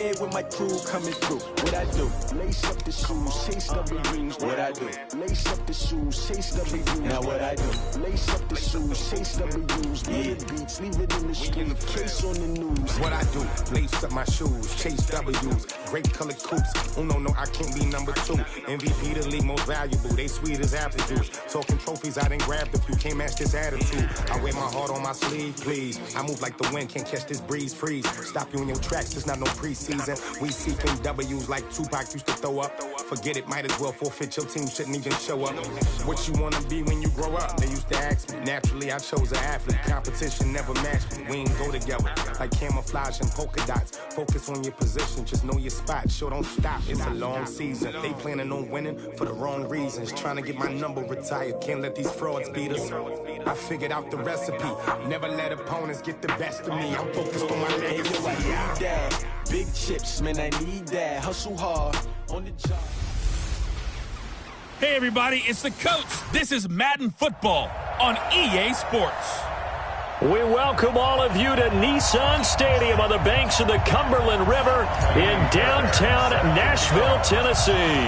With my crew coming through, what I do? Lace up the shoes, chase W's. What I do? Lace up the shoes, chase W's. Now what I do? Lace up the shoes, chase W's. Bullet beats, leave it in the street, case on the news. What I do? Lace up my shoes, chase W's. Great colored coops. Oh no, I can't be number 2. MVP the league most valuable. They sweet as apple juice. Talking trophies, I didn't grab the few. Can't match this attitude. I wear my heart on my sleeve, please. I move like the wind, can't catch this breeze. Freeze. Stop you in your tracks. It's not no preseason. We seeking W's like Tupac used to throw up. Forget it, might as well forfeit. Your team shouldn't even show up. What you wanna be when you grow up? They used to ask me. Naturally, I chose an athlete. Competition never matched me. We ain't go together like camouflage and polka dots. Focus on your position, just know your spot. Sure, don't stop. It's a long season. They planning on winning for the wrong reasons. Trying to get my number retired. Can't let these frauds beat us. I figured out the recipe. Never let opponents get the best of me. I'm focused on my legacy. Big chips, man, I need that. Hustle hard on the job. Hey, everybody, it's the coach. This is Madden Football on EA Sports. We welcome all of you to Nissan Stadium on the banks of the Cumberland River in downtown Nashville, Tennessee.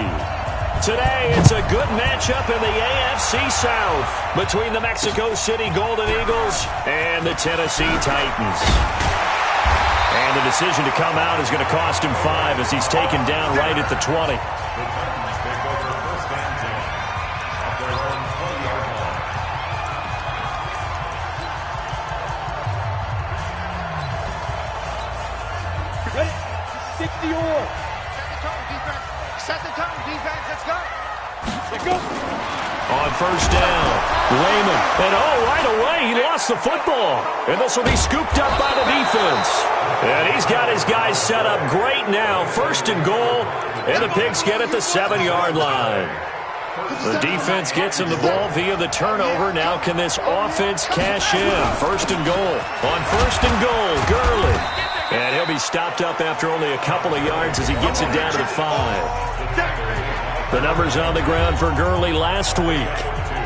Today, it's a good matchup in the AFC South between the Mexico City Golden Eagles and the Tennessee Titans. And the decision to come out is going to cost him 5 as he's taken down right at the 20. Ready? 60 or. Set the tone, defense. Let's go. Let's go. On first down, Raymond. And right away, he lost the football. And this will be scooped up by the defense. And he's got his guys set up great now. First and goal. And the Pigskin at the 7-yard line. The defense gets him the ball via the turnover. Now can this offense cash in? First and goal. On first and goal, Gurley. And he'll be stopped up after only a couple of yards as he gets it down to the 5. The numbers on the ground for Gurley last week.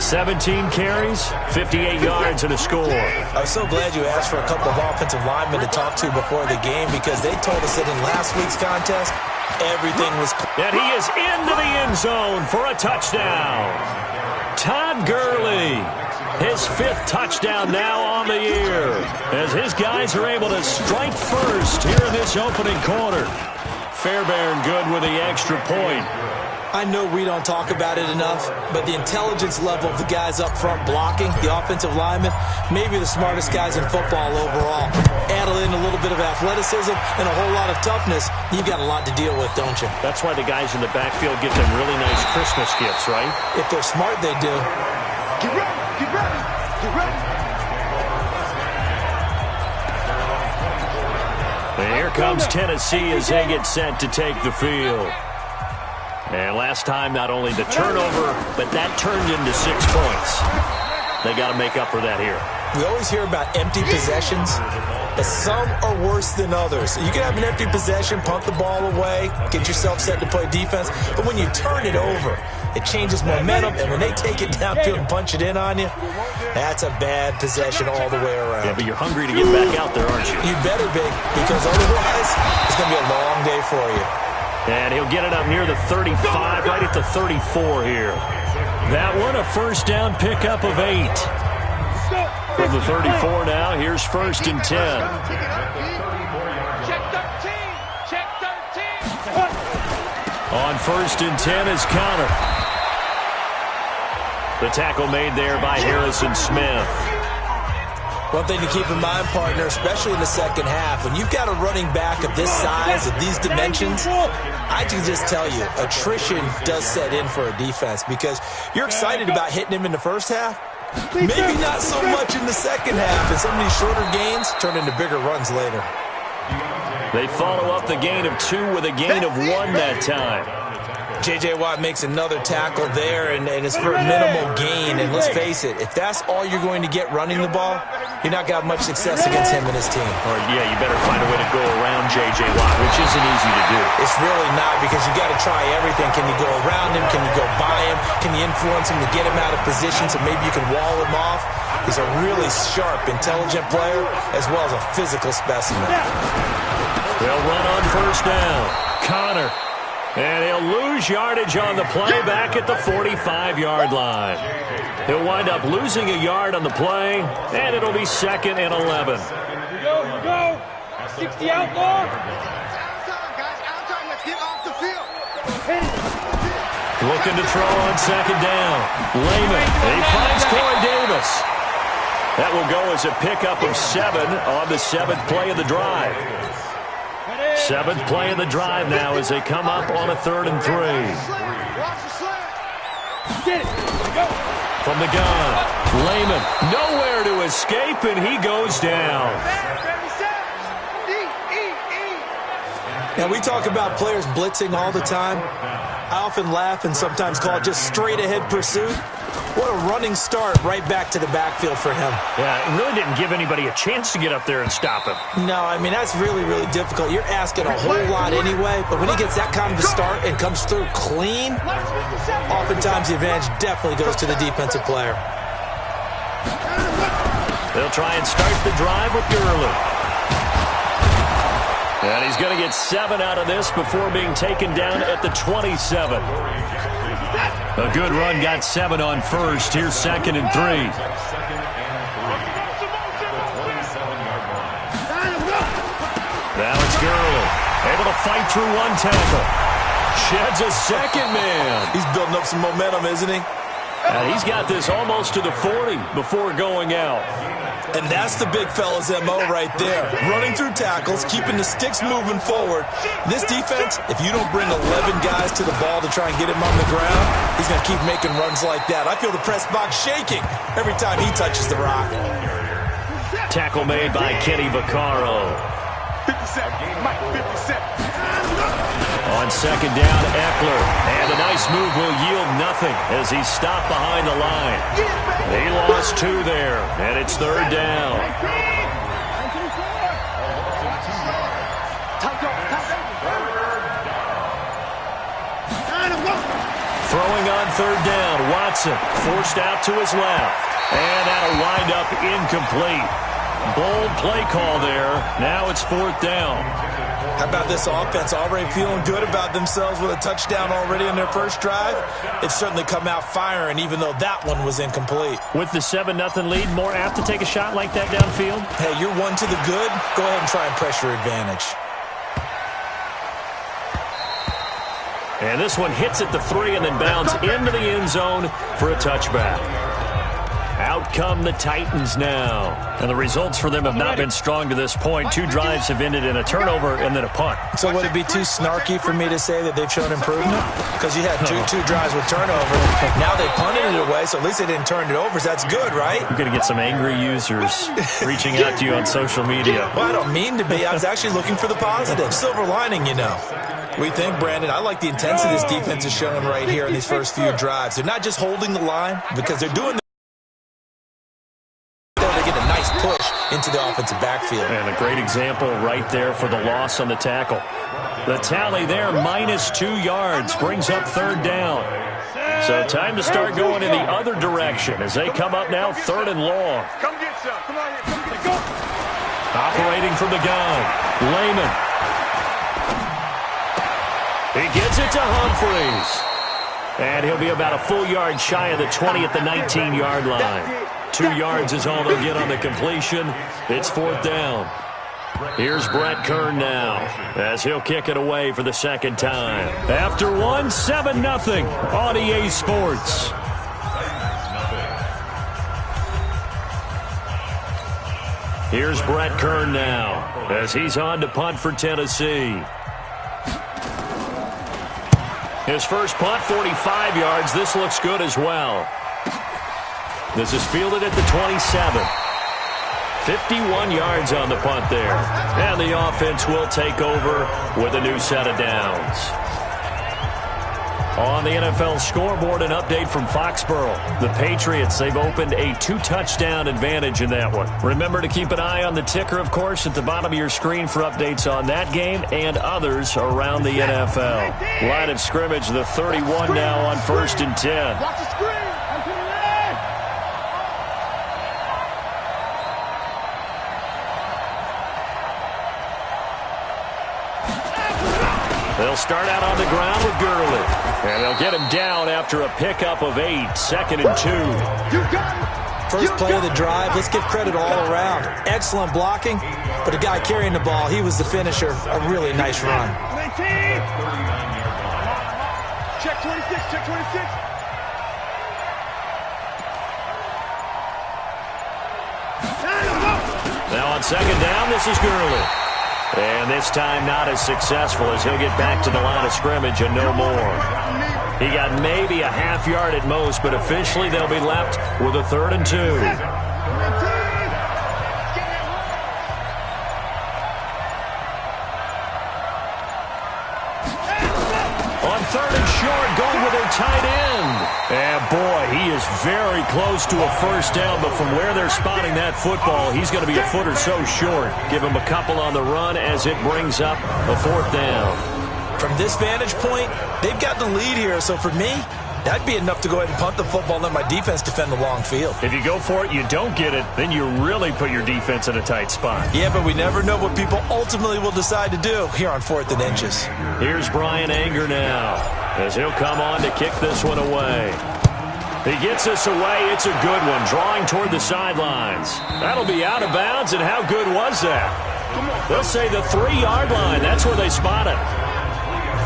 17 carries, 58 yards, and a score. I was so glad you asked for a couple of offensive linemen to talk to before the game because they told us that in last week's contest, everything was... And he is into the end zone for a touchdown. Todd Gurley, his 5th touchdown now on the year, as his guys are able to strike first here in this opening quarter. Fairbairn good with the extra point. I know we don't talk about it enough, but the intelligence level of the guys up front blocking, the offensive linemen, maybe the smartest guys in football overall. Add in a little bit of athleticism and a whole lot of toughness, you've got a lot to deal with, don't you? That's why the guys in the backfield get them really nice Christmas gifts, right? If they're smart, they do. Get ready, get ready, get ready. And here comes Tennessee as they get set to take the field. And last time, not only the turnover, but that turned into 6 points. They got to make up for that here. We always hear about empty possessions, but some are worse than others. You can have an empty possession, punt the ball away, get yourself set to play defense, but when you turn it over, it changes momentum, and when they take it downfield and punch it in on you, that's a bad possession all the way around. Yeah, but you're hungry to get back out there, aren't you? You better be, because otherwise, it's going to be a long day for you. And he'll get it up near the 35, right at the 34 here. That one, a first down pickup of 8. From the 34 now, here's first and 10. Check 13, check 13. On first and 10 is Connor. The tackle made there by Harrison Smith. One thing to keep in mind, partner, especially in the second half, when you've got a running back of this size, of these dimensions, I can just tell you, attrition does set in for a defense because you're excited about hitting him in the first half. Maybe not so much in the second half, and some of these shorter gains turn into bigger runs later. They follow up the gain of 2 with a gain of 1 that time. J.J. Watt makes another tackle there, and it's for a minimal gain. And let's face it, if that's all you're going to get running the ball, you're not going to have much success against him and his team. Or, yeah, you better find a way to go around J.J. Watt, which isn't easy to do. It's really not because you got to try everything. Can you go around him? Can you go by him? Can you influence him to get him out of position so maybe you can wall him off? He's a really sharp, intelligent player as well as a physical specimen. They'll run on first down. Connor. And he'll lose yardage on the play back at the 45-yard line. He'll wind up losing a yard on the play, and it'll be 2nd and 11. Here we go. 60 outlaw. Outside, guys. Outside. Let's get off the field. Looking to throw on 2nd down. Lehman. He finds Corey Davis. That will go as a pickup of 7 on the 7th play of the drive. 7th play of the drive now as they come up on a 3rd and 3. Watch the slant. Get it. Here we go. From the gun, Lehman nowhere to escape, and he goes down. Now, we talk about players blitzing all the time. I often laugh and sometimes call it just straight-ahead pursuit. What a running start right back to the backfield for him. Yeah, it really didn't give anybody a chance to get up there and stop him. No, I mean, that's really, really difficult. You're asking a whole lot anyway, but when he gets that kind of a start and comes through clean, oftentimes the advantage definitely goes to the defensive player. They'll try and start the drive with Gurley. And he's going to get 7 out of this before being taken down at the 27. A good run got 7 on first. Here's 2nd and 3. Now it's Gurley. Able to fight through one tackle. Sheds a second man. He's building up some momentum, isn't he? And he's got this almost to the 40 before going out. And that's the big fella's MO right there. Running through tackles, keeping the sticks moving forward. This defense, if you don't bring 11 guys to the ball to try and get him on the ground, he's going to keep making runs like that. I feel the press box shaking every time he touches the rock. Tackle made by Kenny Vaccaro. 57. Mike, 57. On 2nd down, Eckler. And a nice move will yield nothing as he's stopped behind the line. He lost 2 there, and it's 3rd down. Throwing on 3rd down, Watson forced out to his left. And that'll wind up incomplete. Bold play call there. Now it's 4th down. How about this offense already feeling good about themselves with a touchdown already in their first drive? They've certainly come out firing, even though that one was incomplete. With the 7-0 lead, more apt to take a shot like that downfield? Hey, you're 1 to the good. Go ahead and try and press your advantage. And this one hits at the 3 and then bounds into the end zone for a touchback. Out come the Titans now. And the results for them have not been strong to this point. 2 drives have ended in a turnover and then a punt. So would it be too snarky for me to say that they've shown improvement? Because you had two drives with turnover. Now they punted it away, so at least they didn't turn it over. So that's good, right? You're going to get some angry users reaching out to you on social media. Well, I don't mean to be. I was actually looking for the positive. Silver lining, you know. We think, Brandon, I like the intensity this defense is showing right here in these first few drives. They're not just holding the line because they're doing push into the offensive backfield. And a great example right there for the loss on the tackle. The tally there, minus 2 yards, brings up 3rd down. So time to start going in the other direction as they come up now 3rd and long. Come get some. Come on here. Come go. Operating from the gun, Lehman. He gets it to Humphreys. And he'll be about a full yard shy of the 20 at the 19-yard line. 2 yards is all they'll get on the completion. It's 4th down. Here's Brett Kern now as he'll kick it away for the 2nd time. After one, 7-0 on EA Sports. Here's Brett Kern now as he's on to punt for Tennessee. His first punt, 45 yards. This looks good as well. This is fielded at the 27. 51 yards on the punt there. And the offense will take over with a new set of downs. On the NFL scoreboard, an update from Foxborough. The Patriots, they've opened a 2-touchdown advantage in that one. Remember to keep an eye on the ticker, of course, at the bottom of your screen for updates on that game and others around the NFL. Line of scrimmage, the 31 now on 1st and 10. Watch the screen. They'll start out on the ground with Gurley. And they'll get him down after a pickup of 8, 2nd and 2. You got it. First play of the drive, let's give credit all around. Excellent blocking, but the guy carrying the ball, he was the finisher. A really nice run. 19. Check 26, check 26. Now on 2nd down, this is Gurley. And this time not as successful as he'll get back to the line of scrimmage and no more. He got maybe a half yard at most, but officially they'll be left with a 3rd and 2. On 3rd and short, going with their tight end. And boy, he is very close to a first down, but from where they're spotting that football, he's going to be a foot or so short. Give him a couple on the run as it brings up a 4th down. From this vantage point, they've got the lead here, so for me, that'd be enough to go ahead and punt the football and let my defense defend the long field. If you go for it, you don't get it, then you really put your defense in a tight spot. Yeah, but we never know what people ultimately will decide to do here on 4th and inches. Here's Brian Anger now, as he'll come on to kick this one away. He gets this away. It's a good one, drawing toward the sidelines. That'll be out of bounds, and how good was that? They'll say the 3-yard line. That's where they spot it.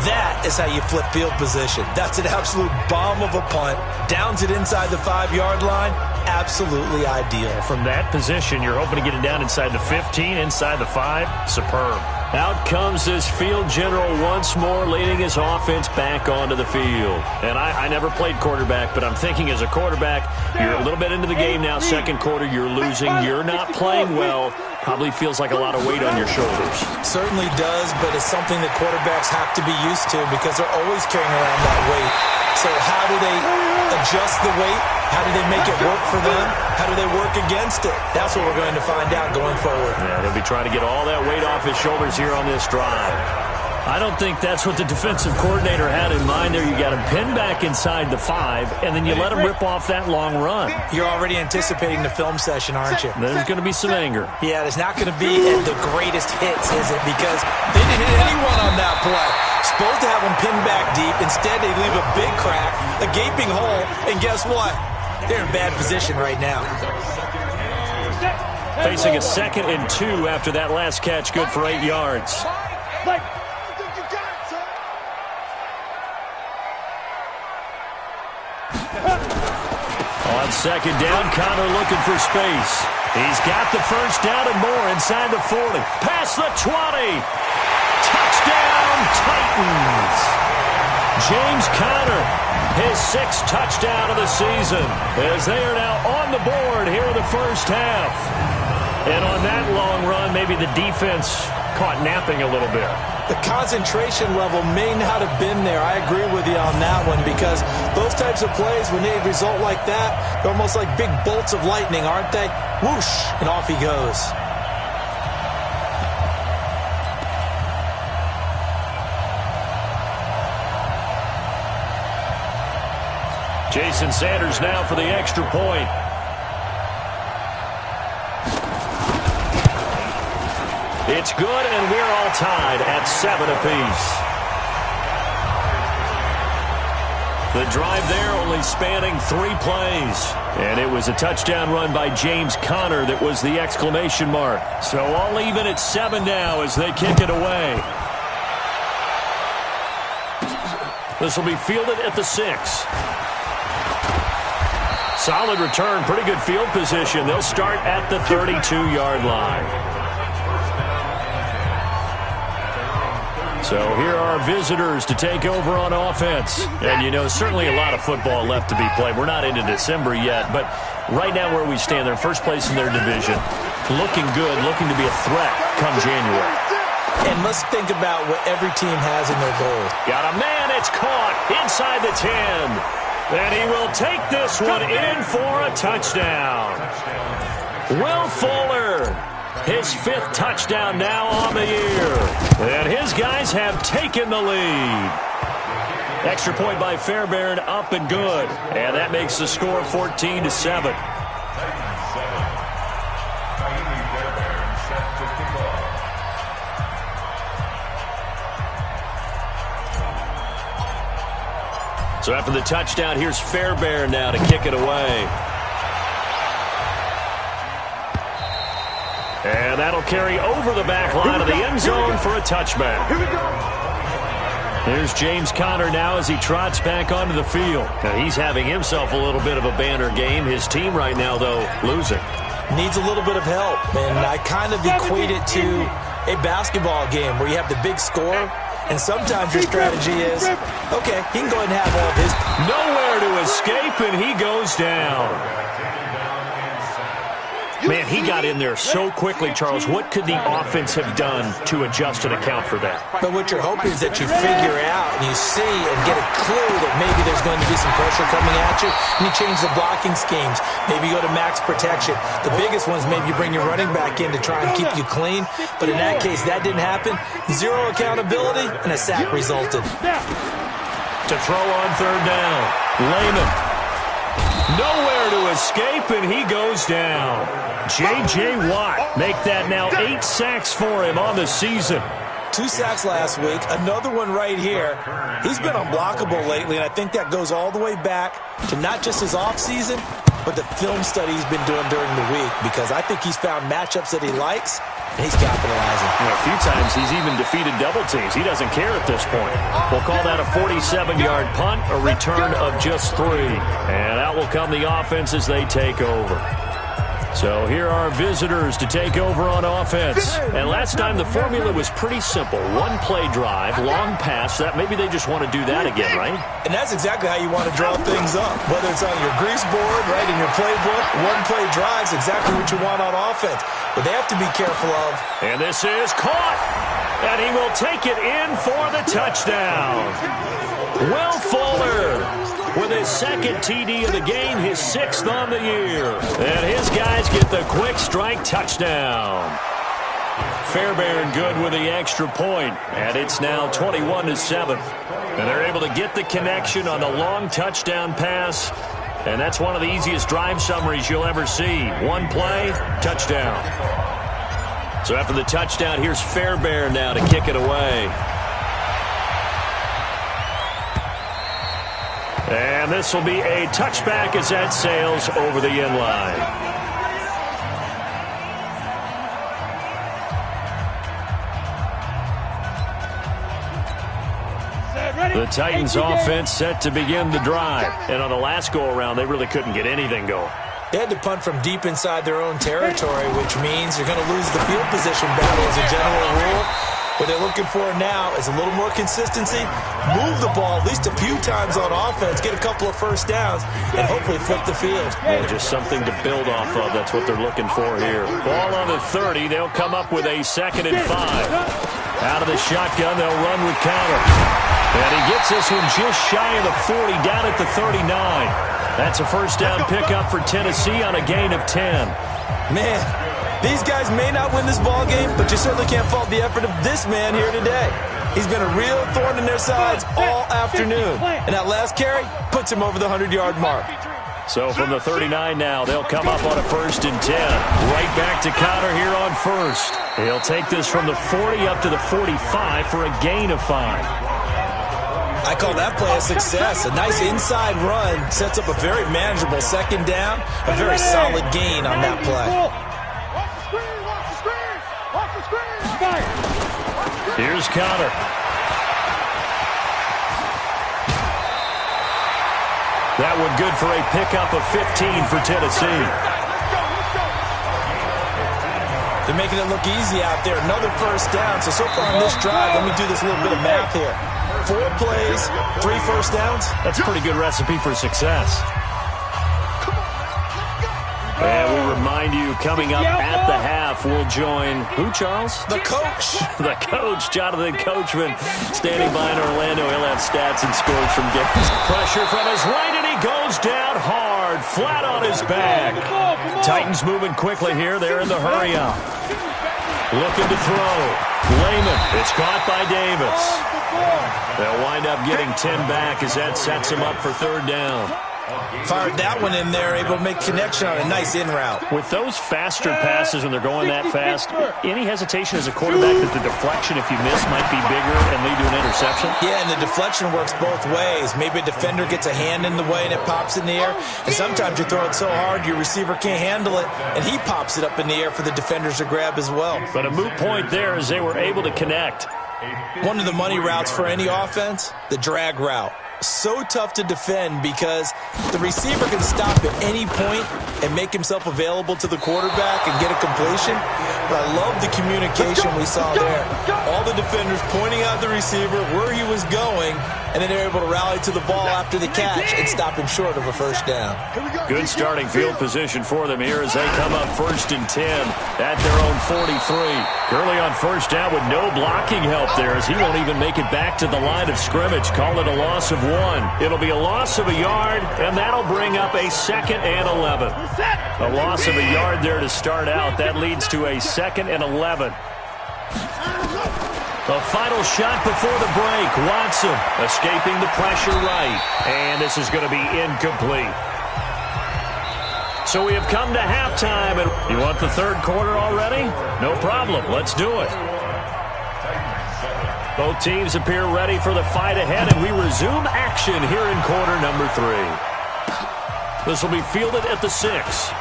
That is how you flip field position. That's an absolute bomb of a punt. Downs it inside the 5-yard line. Absolutely ideal. From that position, you're hoping to get it down inside the 15, inside the 5. Superb. Out comes this field general once more, leading his offense back onto the field. And I never played quarterback, but I'm thinking as a quarterback, you're a little bit into the game now. 2nd quarter, you're losing. You're not playing well. Probably feels like a lot of weight on your shoulders. Certainly does, but it's something that quarterbacks have to be used to because they're always carrying around that weight. So how do they adjust the weight? How do they make it work for them? How do they work against it? That's what we're going to find out going forward. Yeah, they'll be trying to get all that weight off his shoulders here on this drive. I don't think that's what the defensive coordinator had in mind there. You got him pinned back inside the 5, and then you let him rip off that long run. You're already anticipating the film session, aren't you? There's going to be some anger. Yeah, there's not going to be at the greatest hits, is it? Because they didn't hit anyone on that play. Supposed to have them pinned back deep. Instead, they leave a big crack, a gaping hole, and guess what? They're in bad position right now. Facing a 2nd and 2 after that last catch, good for 8 yards. On 2nd down, Connor looking for space. He's got the first down and more inside the 40. Past the 20. Touchdown, Titans. James Conner, his 6th touchdown of the season, as they are now on the board here in the first half. And on that long run, maybe the defense caught napping a little bit. The concentration level may not have been there. I agree with you on that one because those types of plays, when they result like that, they're almost like big bolts of lightning, aren't they? Whoosh, and off he goes. Jason Sanders now for the extra point. It's good, and we're all tied at 7 apiece. The drive there only spanning 3 plays. And it was a touchdown run by James Conner that was the exclamation mark. So all even at 7 now as they kick it away. This will be fielded at the 6. Solid return, pretty good field position. They'll start at the 32-yard line. So here are our visitors to take over on offense. And, you know, certainly a lot of football left to be played. We're not into December yet, but right now where we stand, they're first place in their division. Looking good, looking to be a threat come January. And let's think about what every team has in their goal. Got a man, it's caught inside the 10. And he will take this one in for a touchdown. Will Fuller, his 5th touchdown now on the year. And his guys have taken the lead. Extra point by Fairbairn, up and good. And that makes the score 14-7. So after the touchdown, here's Fairbairn now to kick it away. And that'll carry over the back line of the end zone for a touchback. Here we go. Here's James Conner now as he trots back onto the field. Now, he's having himself a little bit of a banner game. His team right now, though, losing. Needs a little bit of help, and I kind of equate it to a basketball game where you have the big score, and sometimes your strategy is, okay, he can go ahead and have all of his. Nowhere to escape, and he goes down. Man, he got in there so quickly, Charles. What could the offense have done to adjust and account for that? But what you're hoping is that you figure out and you see and get a clue that maybe there's going to be some pressure coming at you, and you change the blocking schemes. Maybe you go to max protection. The biggest one is maybe you bring your running back in to try and keep you clean. But in that case, that didn't happen. Zero accountability, and a sack resulted. To throw on third down, Lehman. Nowhere to escape, and he goes down. J.J. Watt make that now 8 sacks for him on the season. 2 sacks last week, another one right here. He's been unblockable lately, and I think that goes all the way back to not just his offseason, but the film study he's been doing during the week, because I think he's found matchups that he likes, and he's capitalizing. A few times he's even defeated double teams. He doesn't care at this point. We'll call that a 47-yard punt, a return of just 3. And out will come the offense as they take over. So here are visitors to take over on offense. And last time the formula was pretty simple. 1-play drive, long pass. That maybe they just want to do that again, right? And that's exactly how you want to draw things up. Whether it's on your grease board, right, in your playbook, 1-play drives, exactly what you want on offense. But they have to be careful of. And this is caught. And he will take it in for the touchdown. Will Fuller with his second TD of the game, his 6th on the year. And his guys get the quick strike touchdown. Fairbairn good with the extra point, and it's now 21-7. And they're able to get the connection on the long touchdown pass, and that's one of the easiest drive summaries you'll ever see. 1 play, touchdown. So after the touchdown, here's Fairbairn now to kick it away. And this will be a touchback as that sails over the end line. The Titans offense set to begin the drive. And on the last go-around, they really couldn't get anything going. They had to punt from deep inside their own territory, which means you're going to lose the field position battle as a general rule. What they're looking for now is a little more consistency, move the ball at least a few times on offense, get a couple of first downs, and hopefully flip the field. Well, just something to build off of. That's what they're looking for here. Ball on the 30. They'll come up with a 2nd and 5. Out of the shotgun, they'll run with Conner. And he gets this one just shy of the 40, down at the 39. That's a first down pickup for Tennessee on a gain of 10. Man, these guys may not win this ball game, but you certainly can't fault the effort of this man here today. He's been a real thorn in their sides all afternoon. And that last carry puts him over the 100-yard mark. So from the 39 now, they'll come up on a 1st and 10. Right back to Conner here on 1st. He'll take this from the 40 up to the 45 for a gain of 5. I call that play a success. A nice inside run sets up a very manageable 2nd down. A very solid gain on that play. Here's Conner. That one good for a pickup of 15 for Tennessee. They're making it look easy out there. Another first down. So far on this drive, let me do this little bit of math here. 4 plays, 3 first downs. That's a pretty good recipe for success. And we remind you, coming up at the half, we'll join who, Charles? The coach. The coach, Jonathan Coachman, standing by in Orlando. He'll have stats and scores from games. Pressure from his right, and he goes down hard, flat on his back. Titans moving quickly here. They're in the hurry-up. Looking to throw. Lehman. It's caught by Davis. They'll wind up getting 10 back as that sets him up for 3rd down. Fired that one in there, able to make connection on a nice in route. With those faster passes when they're going that fast, any hesitation as a quarterback that the deflection, if you miss, might be bigger and lead to an interception? Yeah, and the deflection works both ways. Maybe a defender gets a hand in the way and it pops in the air, and sometimes you throw it so hard your receiver can't handle it, and he pops it up in the air for the defenders to grab as well. But a moot point there as they were able to connect. One of the money routes for any offense, the drag route. So tough to defend because the receiver can stop at any point and make himself available to the quarterback and get a completion. But I love the communication we saw there. All the defenders pointing out the receiver where he was going, and then they're able to rally to the ball after the catch and stop him short of a first down. Good starting field position for them here as they come up 1st and 10 at their own 43. Gurley on first down with no blocking help there as he won't even make it back to the line of scrimmage. Call it a loss of 1. It'll be a loss of a yard, and that'll bring up a 2nd and 11. A loss of a yard there to start out. That leads to a 2nd and 11. The final shot before the break. Watson escaping the pressure right. And this is going to be incomplete. So we have come to halftime. And you want the third quarter already? No problem. Let's do it. Both teams appear ready for the fight ahead, and we resume action here in quarter number 3. This will be fielded at the 6.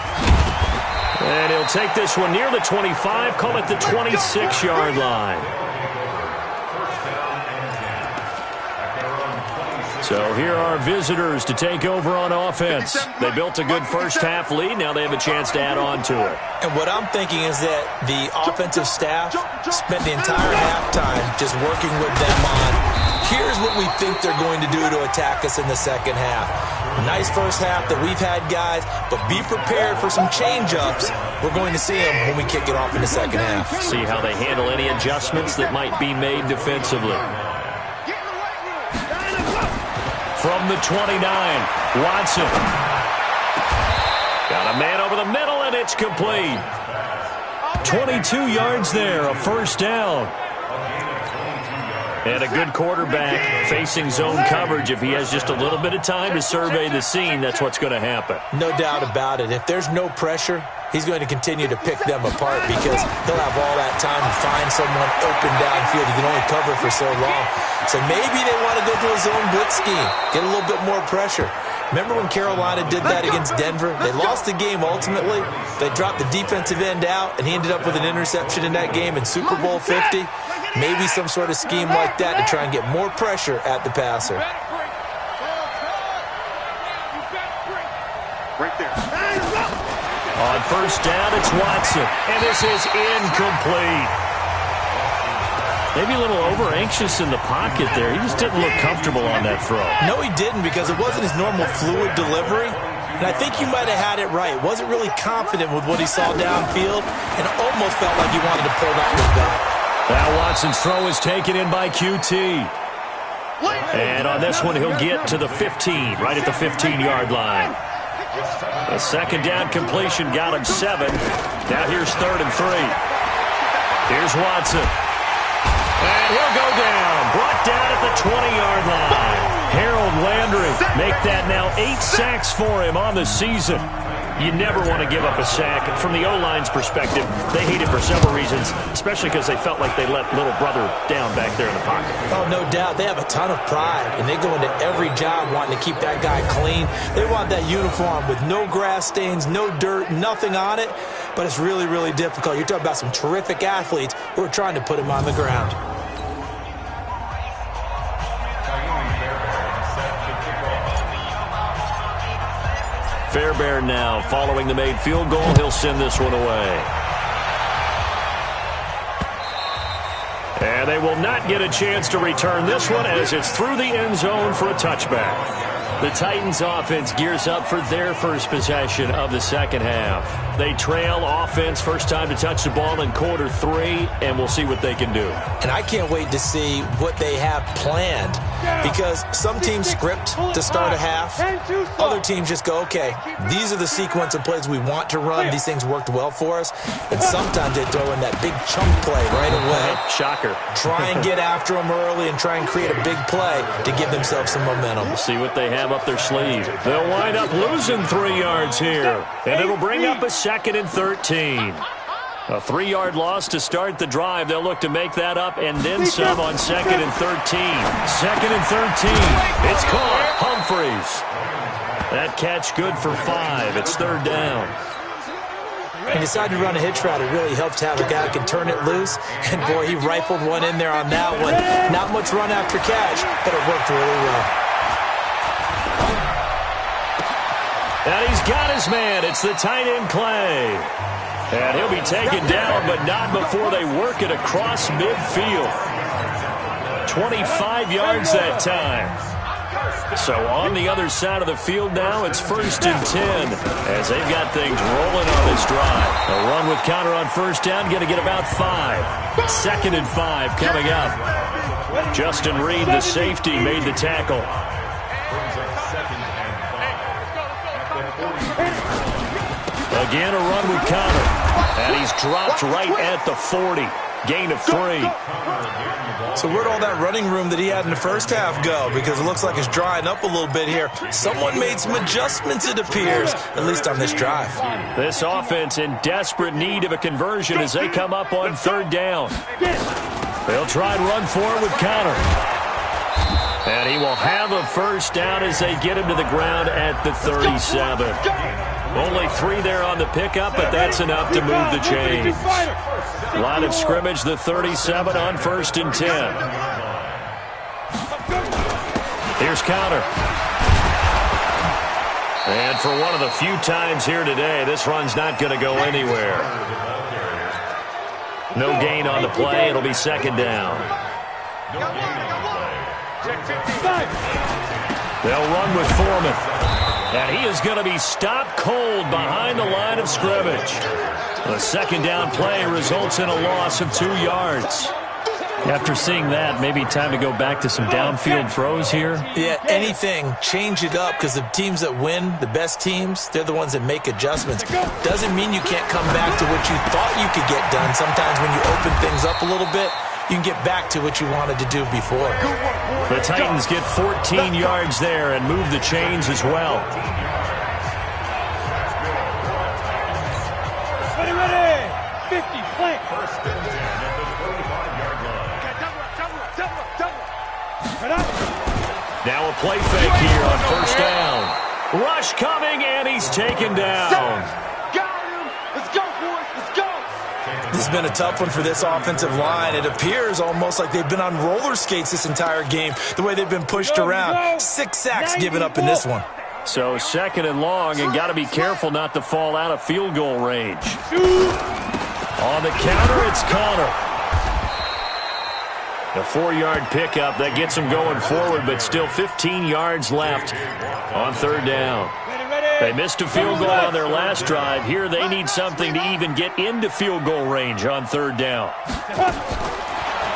And he'll take this one near the 25, call it the 26-yard line. So here are visitors to take over on offense. They built a good first-half lead. Now they have a chance to add on to it. And what I'm thinking is that the offensive staff spent the entire halftime just working with them on, here's what we think they're going to do to attack us in the second half. Nice first half that we've had, guys, but be prepared for some change-ups. We're going to see them when we kick it off in the second half. See how they handle any adjustments that might be made defensively. From the 29, Watson. Got a man over the middle, and it's complete. 22 yards there, a first down. And a good quarterback facing zone coverage. If he has just a little bit of time to survey the scene, that's what's going to happen. No doubt about it. If there's no pressure, he's going to continue to pick them apart because he'll have all that time to find someone open downfield. He can only cover for so long. So maybe they want to go to a zone blitz scheme, get a little bit more pressure. Remember when Carolina did that against Denver? They lost the game ultimately. They dropped the defensive end out, and he ended up with an interception in that game in Super Bowl 50. Maybe some sort of scheme like that to try and get more pressure at the passer. Right there. On first down, it's Watson, and this is incomplete. Maybe a little over-anxious in the pocket there. He just didn't look comfortable on that throw. No, he didn't because it wasn't his normal fluid delivery. And I think you might have had it right. Wasn't really confident with what he saw downfield and almost felt like he wanted to pull that one back. Now Watson's throw is taken in by QT. And on this one, he'll get to the 15, right at the 15-yard line. A second down completion got him 7. Now here's 3rd and 3. Here's Watson. And he'll go down. Brought down at the 20-yard line. Harold Landry make that now 8 sacks for him on the season. You never want to give up a sack. From the O-line's perspective, they hate it for several reasons, especially because they felt like they let little brother down back there in the pocket. Oh, no doubt. They have a ton of pride, and they go into every job wanting to keep that guy clean. They want that uniform with no grass stains, no dirt, nothing on it, but it's really, really difficult. You're talking about some terrific athletes who are trying to put him on the ground. Fairbairn now following the made field goal. He'll send this one away. And they will not get a chance to return this one as it's through the end zone for a touchback. The Titans offense gears up for their first possession of the second half. They trail offense, first time to touch the ball in quarter 3, and we'll see what they can do. And I can't wait to see what they have planned, because some teams script to start a half. Other teams just go, okay, these are the sequence of plays we want to run. These things worked well for us. And sometimes they throw in that big chunk play right away. Shocker. Try and get after them early and try and create a big play to give themselves some momentum. We'll see what they have up their sleeve. They'll wind up losing 3 yards here, and it'll bring up a 2nd and 13. A 3-yard loss to start the drive. They'll look to make that up and then some on 2nd and 13. 2nd and 13. It's caught. Humphreys. That catch good for 5. It's 3rd down. He decided to run a hitch route. It really helps to have a guy who can turn it loose. And, boy, he rifled one in there on that one. Not much run after catch, but it worked really well. And he's got his man. It's the tight end, Clay. And he'll be taken down, but not before they work it across midfield. 25 yards that time. So on the other side of the field now, it's 1st and 10 as they've got things rolling on this drive. A run with Connor on 1st down, going to get about 5. 2nd and 5 coming up. Justin Reed, the safety, made the tackle. Again, a run with Connor. And he's dropped right at the 40. Gain of 3. So where'd all that running room that he had in the first half go? Because it looks like it's drying up a little bit here. Someone made some adjustments, it appears, at least on this drive. This offense in desperate need of a conversion as they come up on 3rd down. They'll try and run forward with Connor. And he will have a 1st down as they get him to the ground at the 37. Only 3 there on the pickup, but that's enough to move the chains. Line of scrimmage, the 37 on 1st and 10. Here's Connor. And for one of the few times here today, this run's not going to go anywhere. No gain on the play. It'll be 2nd down. They'll run with Foreman. And he is going to be stopped cold behind the line of scrimmage. The 2nd down play results in a loss of 2 yards. After seeing that, maybe time to go back to some downfield throws here. Yeah, anything. Change it up, because the teams that win, the best teams, they're the ones that make adjustments. Doesn't mean you can't come back to what you thought you could get done. Sometimes when you open things up a little bit, you can get back to what you wanted to do before. The Titans get 14 yards there and move the chains as well. Ready, 50, flank. Now a play fake here on 1st down. Rush coming, and he's taken down. Got him. Let's go, boys. Let's go. This has been a tough one for this offensive line. It appears almost like they've been on roller skates this entire game, the way they've been pushed around. 6 sacks given up in this one. So 2nd and long, and got to be careful not to fall out of field goal range. On the counter, it's Connor. A 4-yard pickup that gets him going forward, but still 15 yards left on 3rd down. They missed a field goal on their last drive. Here they need something to even get into field goal range on 3rd down.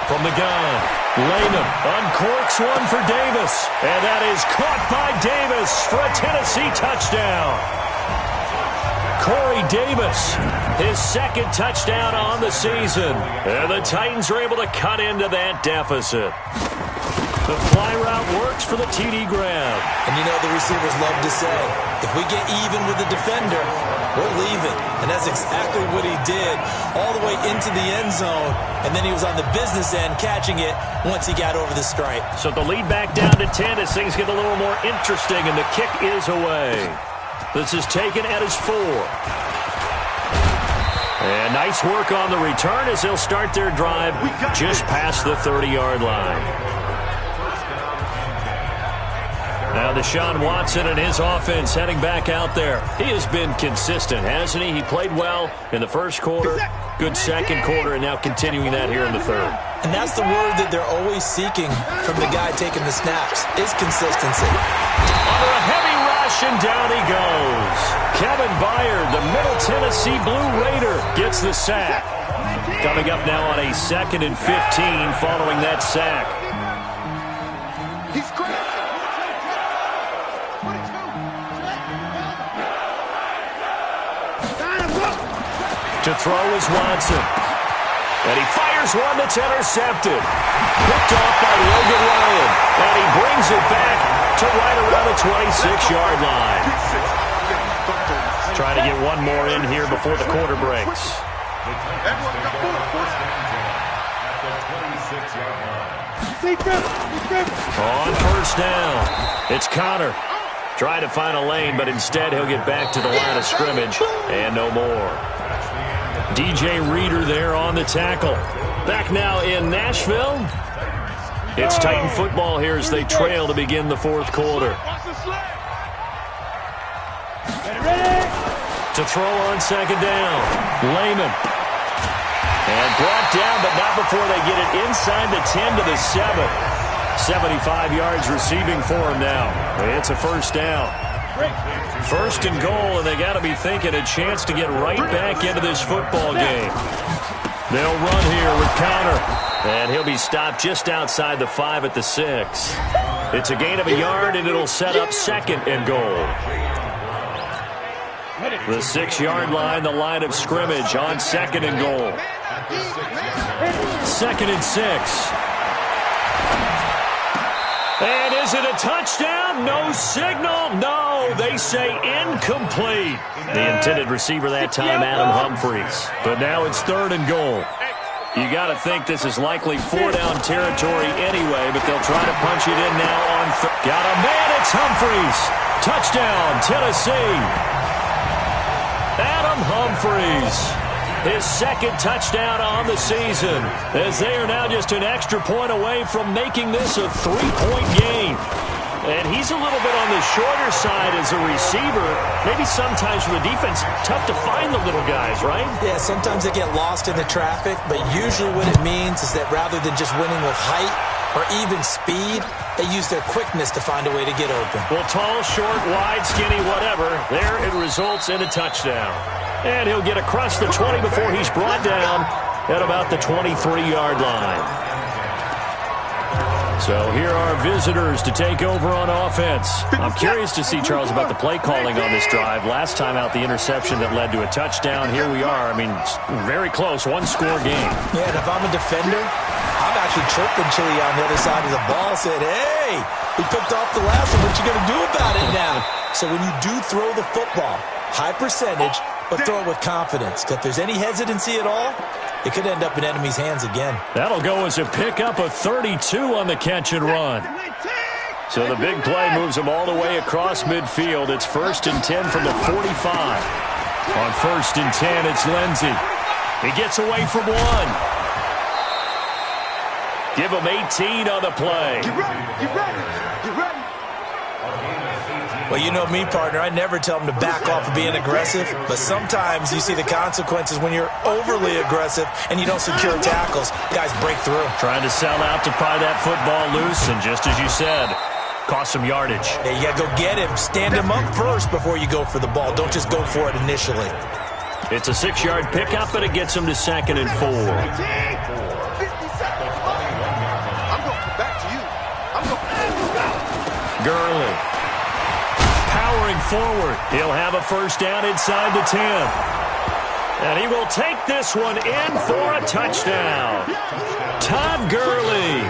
From the gun, Lehman uncorks one for Davis. And that is caught by Davis for a Tennessee touchdown. Corey Davis, his 2nd touchdown on the season. And the Titans are able to cut into that deficit. The fly route works for the TD grab. And you know the receivers love to say, if we get even with the defender, we're leaving. And that's exactly what he did all the way into the end zone. And then he was on the business end catching it once he got over the stripe. So the lead back down to 10 as things get a little more interesting, and the kick is away. This is taken at his 4. And nice work on the return as they'll start their drive just past the 30-yard line. Now Deshaun Watson and his offense heading back out there. He has been consistent, hasn't he? He played well in the first quarter, good 2nd quarter, and now continuing that here in the 3rd. And that's the word that they're always seeking from the guy taking the snaps, is consistency. Under a heavy rush, and down he goes. Kevin Byard, the Middle Tennessee Blue Raider, gets the sack. Coming up now on a 2nd and 15 following that sack. He's crazy. To throw is Watson. And he fires one that's intercepted. Picked off by Logan Ryan. And he brings it back to right around the 26-yard line. Trying to get one more in here before the quarter breaks. On first down, it's Connor. Trying to find a lane, but instead he'll get back to the line of scrimmage and no more. DJ Reader there on the tackle. Back now in Nashville. It's Titan football here as they trail to begin the fourth quarter. To throw on second down, Lehman. And brought down, but not before they get it inside the 10 to the 7. 75 yards receiving for him now. It's a first down. First and goal, and they got to be thinking a chance to get right back into this football game. They'll run here with Connor, and he'll be stopped just outside the 5 at the 6. It's a gain of a yard, and it'll set up 2nd and goal. The 6-yard line, the line of scrimmage on 2nd and goal. 2nd and 6. And is it a touchdown? No signal. No, they say incomplete. The intended receiver that time, Adam Humphries. But now it's 3rd and goal. You got to think this is likely 4-down territory anyway, but they'll try to punch it in now on got a man, it's Humphries. Touchdown, Tennessee. Adam Humphries. His 2nd touchdown on the season, as they are now just an extra point away from making this a 3-point game. And he's a little bit on the shorter side as a receiver. Maybe sometimes for the defense, tough to find the little guys, right? Yeah, sometimes they get lost in the traffic, but usually what it means is that rather than just winning with height or even speed, they use their quickness to find a way to get open. Well, tall, short, wide, skinny, whatever, there it results in a touchdown. And he'll get across the 20 before he's brought down at about the 23-yard line. So here are visitors to take over on offense. I'm curious to see, Charles, about the play calling on this drive. Last time out, the interception that led to a touchdown. Here we are. I mean, very close, one-score game. Yeah, and if I'm a defender, I'm actually chirping Chili on the other side of the ball, saying, hey, we picked off the last one. What you going to do about it now? So when you do throw the football, high percentage, but throw it with confidence. Because if there's any hesitancy at all, it could end up in enemy's hands again. That'll go as a pickup of 32 on the catch and run. So the big play moves him all the way across midfield. It's 1st and 10 from the 45. On 1st and 10, it's Lindsey. He gets away from one. Give him 18 on the play. Get ready, get ready, get ready. Well, you know me, partner. I never tell them to back off of being aggressive, but sometimes you see the consequences when you're overly aggressive and you don't secure tackles. Guys break through. Trying to sell out to pry that football loose, and just as you said, cost some yardage. Yeah, you got to go get him. Stand him up first before you go for the ball. Don't just go for it initially. It's a 6-yard pickup, but it gets him to 2nd and 4. I'm going back to you. I'm going. Gurley. Powering forward. He'll have a first down inside the 10. And he will take this one in for a touchdown. Todd Gurley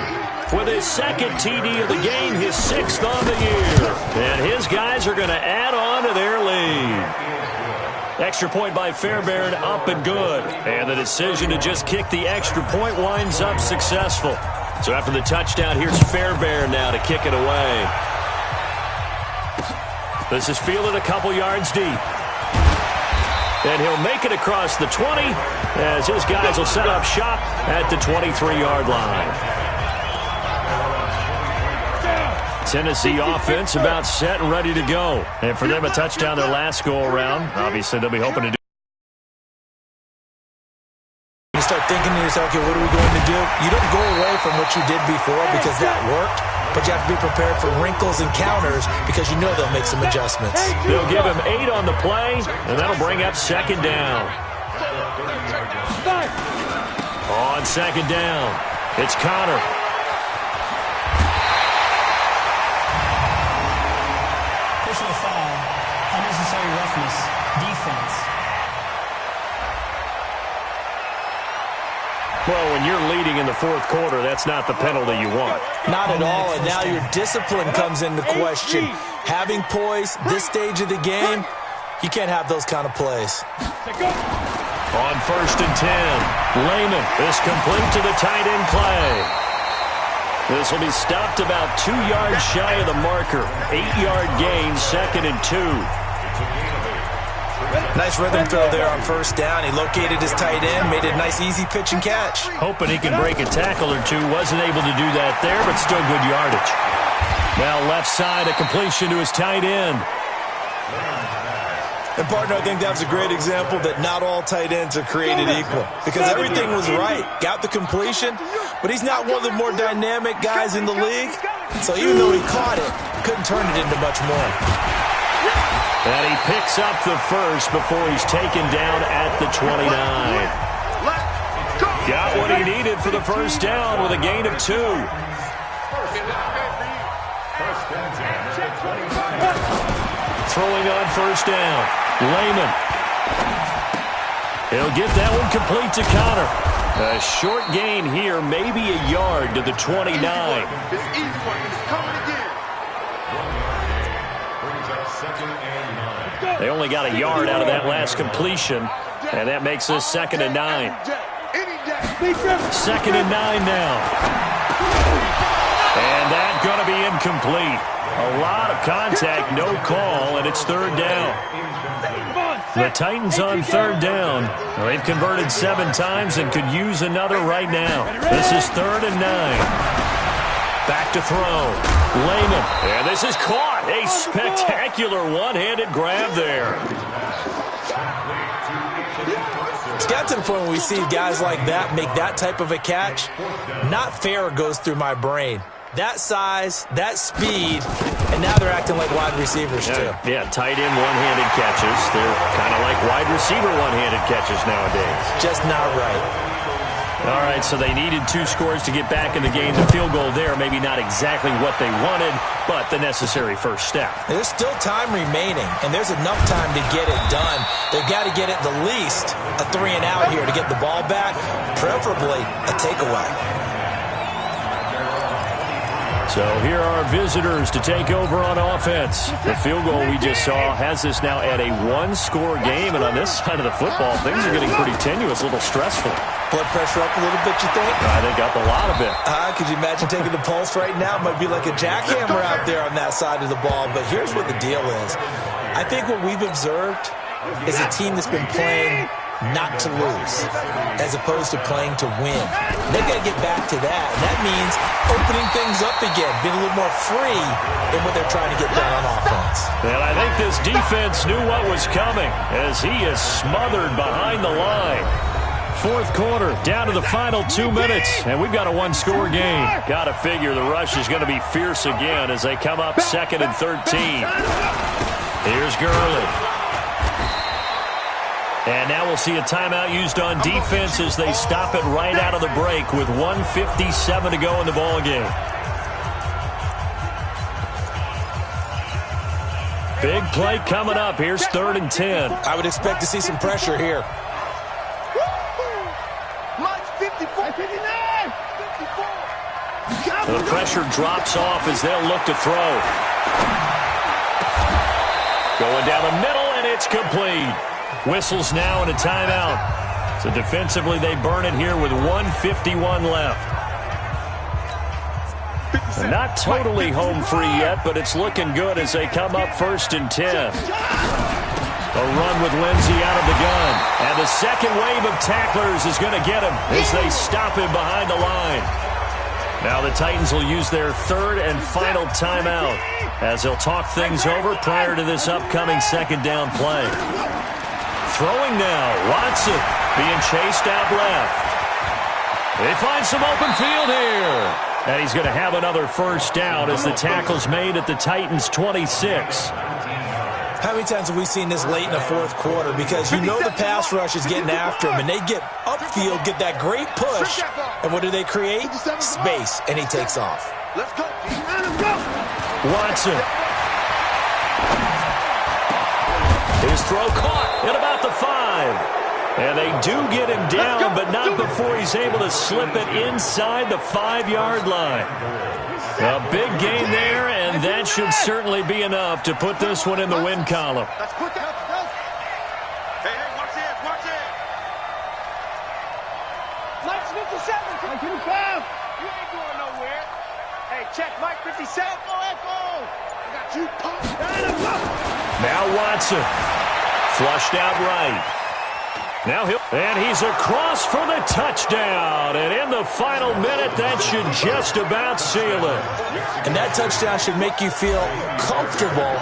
with his 2nd TD of the game, his 6th on the year. And his guys are going to add on to their lead. Extra point by Fairbairn, up and good. And the decision to just kick the extra point winds up successful. So after the touchdown, here's Fairbairn now to kick it away. This is fielded a couple yards deep. And he'll make it across the 20 as his guys will set up shop at the 23-yard line. Tennessee offense about set and ready to go. And for them, a touchdown their last go-around. Obviously, they'll be hoping to do. You start thinking to yourself, okay, what are we going to do? You don't go away from what you did before because that worked. but you have to be prepared for wrinkles and counters because you know they'll make some adjustments. They'll give him 8 on the play, and that'll bring up second down. On second down, it's Connor. Personal foul, unnecessary roughness, defense. Well, when you're leading in the fourth quarter, that's not the penalty you want. Not at all, and now your discipline comes into question. Having poise this stage of the game, you can't have those kind of plays. On first and 10, Lehman is complete to the tight end play. This will be stopped about 2 yards shy of the marker. 8-yard gain, second and 2. Nice rhythm throw there on first down. He located his tight end, made a nice easy pitch and catch. Hoping he can break a tackle or two. Wasn't able to do that there, but still good yardage. Now left side, a completion to his tight end. And, partner, I think that was a great example that not all tight ends are created equal. Because everything was right. Got the completion, but he's not one of the more dynamic guys in the league. So even though he caught it, couldn't turn it into much more. And he picks up the first before he's taken down at the 29. Got what he needed for the first down with a gain of 2. Throwing on first down, Lehman. He'll get that one complete to Connor. A short gain here, maybe a yard to the 29. They only got a yard out of that last completion, and that makes this second and 9. Second and 9 now. And that's going to be incomplete. A lot of contact, no call, and it's third down. The Titans on third down. They've converted 7 times and could use another right now. This is third and 9. Back to throw. Lehman. And this is caught. A spectacular one-handed grab there. It's got to the point where we see guys like that make that type of a catch. Not fair goes through my brain. That size, that speed, and now they're acting like wide receivers too. Yeah, tight end one-handed catches. They're kind of like wide receiver one-handed catches nowadays. Just not right. All right, so they needed 2 scores to get back in the game. The field goal there, maybe not exactly what they wanted, but the necessary first step. There's still time remaining, and there's enough time to get it done. They've got to get at the least a 3 and out here to get the ball back, preferably a takeaway. So here are our visitors to take over on offense. The field goal we just saw has us now at a 1-score game, and on this side of the football, things are getting pretty tenuous, a little stressful. Blood pressure up a little bit, you think? I think up a lot of it. Could you imagine taking the pulse right now? It might be like a jackhammer out there on that side of the ball, but here's what the deal is. I think what we've observed is a team that's been playing not to lose, as opposed to playing to win. They've got to get back to that, and that means opening things up again, being a little more free in what they're trying to get done on offense. And I think this defense knew what was coming as he is smothered behind the line. Fourth quarter, down to the final 2 minutes, and we've got a 1-score game. Got to figure the rush is going to be fierce again as they come up second and 13. Here's Gurley. And now we'll see a timeout used on defense as they stop it right out of the break with 1:57 to go in the ballgame. Big play coming up. Here's third and 10. I would expect to see some pressure here. The pressure drops off as they'll look to throw. Going down the middle, and it's complete. Whistles now and a timeout. So defensively, they burn it here with 1:51 left. Not totally home free yet, but it's looking good as they come up first and 10. A run with Lindsey out of the gun. And the second wave of tacklers is going to get him as they stop him behind the line. Now the Titans will use their third and final timeout as they'll talk things over prior to this upcoming second down play. Throwing now, Watson being chased out left. They find some open field here. And he's going to have another first down as the tackle's made at the Titans' 26. How many times have we seen this late in the fourth quarter? Because you know the pass rush is getting after him, and they get upfield, get that great push, and what do they create? Space, and he takes off. Let's go. Watson. His throw caught at about the 5. And they do get him down, but not before he's able to slip it inside the 5-yard line. A big gain there, and that should certainly be enough to put this one in the win column. Let's put that. Hey, watch this, watch it. Mike 57. Mike 55. You ain't going nowhere. Hey, check Mike 57. Echo. I got you pumped. Now Watson. Flushed out right. Now and he's across for the touchdown. And in the final minute, that should just about seal it. And that touchdown should make you feel comfortable.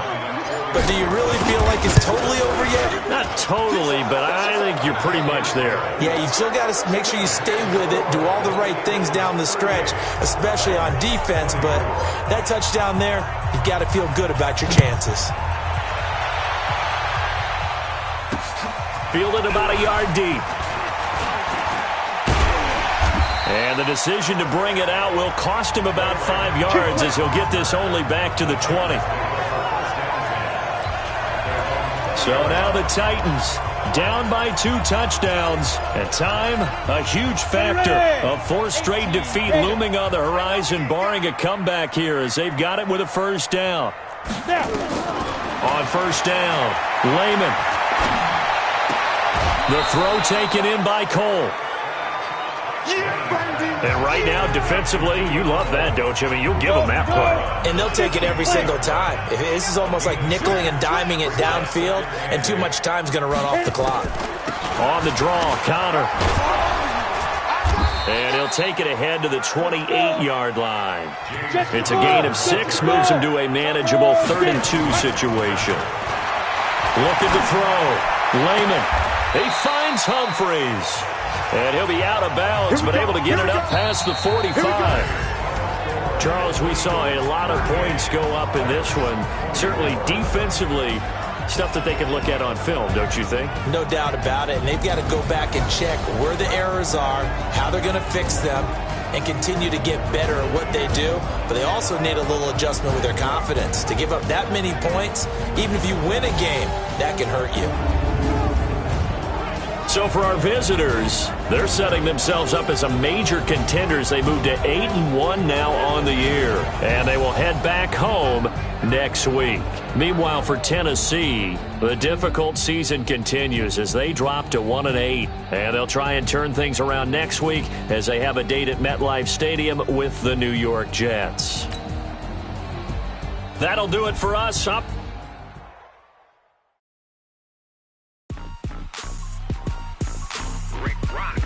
But do you really feel like it's totally over yet? Not totally, but I think you're pretty much there. Yeah, you've still got to make sure you stay with it, do all the right things down the stretch, especially on defense. But that touchdown there, you've got to feel good about your chances. Fielded about a yard deep. And the decision to bring it out will cost him about 5 yards as he'll get this only back to the 20. So now the Titans down by 2 touchdowns. At time, a huge factor. A 4th straight defeat looming on the horizon, barring a comeback here as they've got it with a first down. On first down, Lehman. The throw taken in by Cole. And right now, defensively, you love that, don't you? I mean, you'll give them that play. And they'll take it every single time. This is almost like nickeling and diming it downfield, and too much time's going to run off the clock. On the draw, Connor. And he'll take it ahead to the 28-yard line. It's a gain of 6, moves him to a manageable 3rd and 2 situation. Looking to throw. Lehman. He finds Humphreys. And he'll be out of bounds, but able to get it up past the 45. Charles, we saw a lot of points go up in this one. Certainly defensively, stuff that they can look at on film, don't you think? No doubt about it. And they've got to go back and check where the errors are, how they're going to fix them, and continue to get better at what they do. But they also need a little adjustment with their confidence. To give up that many points, even if you win a game, that can hurt you. So for our visitors, they're setting themselves up as a major contender as they move to 8-1 now on the year. And they will head back home next week. Meanwhile, for Tennessee, the difficult season continues as they drop to 1-8. And they'll try and turn things around next week as they have a date at MetLife Stadium with the New York Jets. That'll do it for us. Up. Rick Rock.